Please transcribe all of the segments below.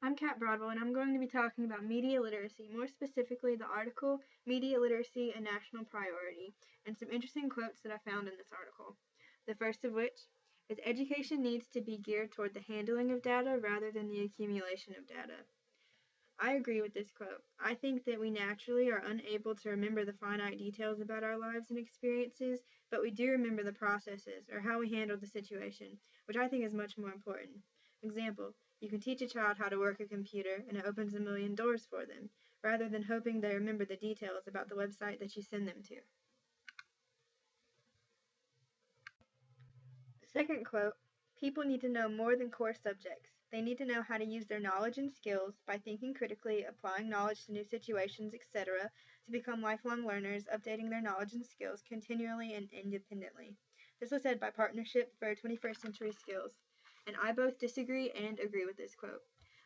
I'm Kat Broadwell, and I'm going to be talking about media literacy, more specifically the article Media Literacy a National Priority, and some interesting quotes that I found in this article. The first of which is education needs to be geared toward the handling of data rather than the accumulation of data. I agree with this quote. I think that we naturally are unable to remember the finite details about our lives and experiences, but we do remember the processes or how we handled the situation, which I think is much more important. Example, you can teach a child how to work a computer and it opens a million doors for them, rather than hoping they remember the details about the website that you send them to. The second quote, people need to know more than core subjects. They need to know how to use their knowledge and skills by thinking critically, applying knowledge to new situations, etc., to become lifelong learners, updating their knowledge and skills continually and independently. This was said by Partnership for 21st Century Skills, and I both disagree and agree with this quote.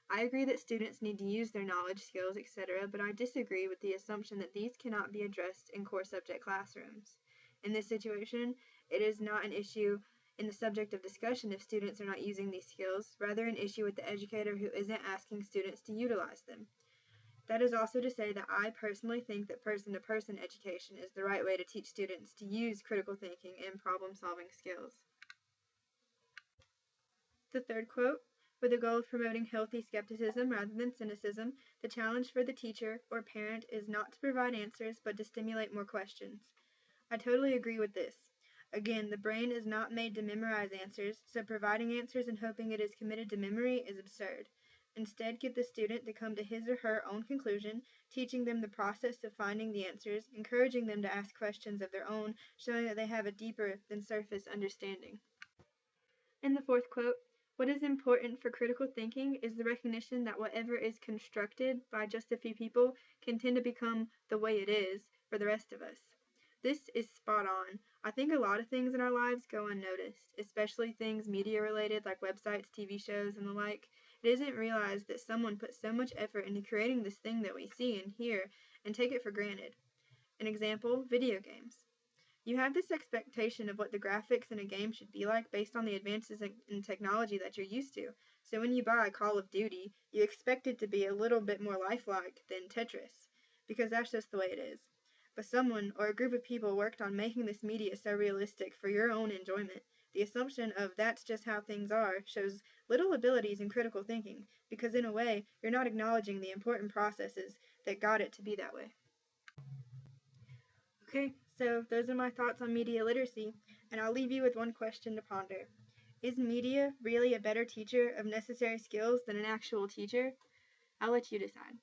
I agree that students need to use their knowledge, skills, etc., but I disagree with the assumption that these cannot be addressed in core subject classrooms. In this situation, it is not an issue in the subject of discussion if students are not using these skills, rather an issue with the educator who isn't asking students to utilize them. That is also to say that I personally think that person-to-person education is the right way to teach students to use critical thinking and problem-solving skills. The third quote, with the goal of promoting healthy skepticism rather than cynicism, the challenge for the teacher or parent is not to provide answers but to stimulate more questions. I totally agree with this. Again, the brain is not made to memorize answers, so providing answers and hoping it is committed to memory is absurd. Instead, get the student to come to his or her own conclusion, teaching them the process of finding the answers, encouraging them to ask questions of their own, showing that they have a deeper than surface understanding. In the fourth quote, what is important for critical thinking is the recognition that whatever is constructed by just a few people can tend to become the way it is for the rest of us. This is spot on. I think a lot of things in our lives go unnoticed, especially things media related like websites, TV shows, and the like. It isn't realized that someone put so much effort into creating this thing that we see and hear and take it for granted. An example, video games. You have this expectation of what the graphics in a game should be like based on the advances in technology that you're used to. So when you buy Call of Duty, you expect it to be a little bit more lifelike than Tetris, because that's just the way it is. But someone or a group of people worked on making this media so realistic for your own enjoyment. The assumption of that's just how things are shows little abilities in critical thinking, because in a way, you're not acknowledging the important processes that got it to be that way. Okay, so those are my thoughts on media literacy, and I'll leave you with one question to ponder. Is media really a better teacher of necessary skills than an actual teacher? I'll let you decide.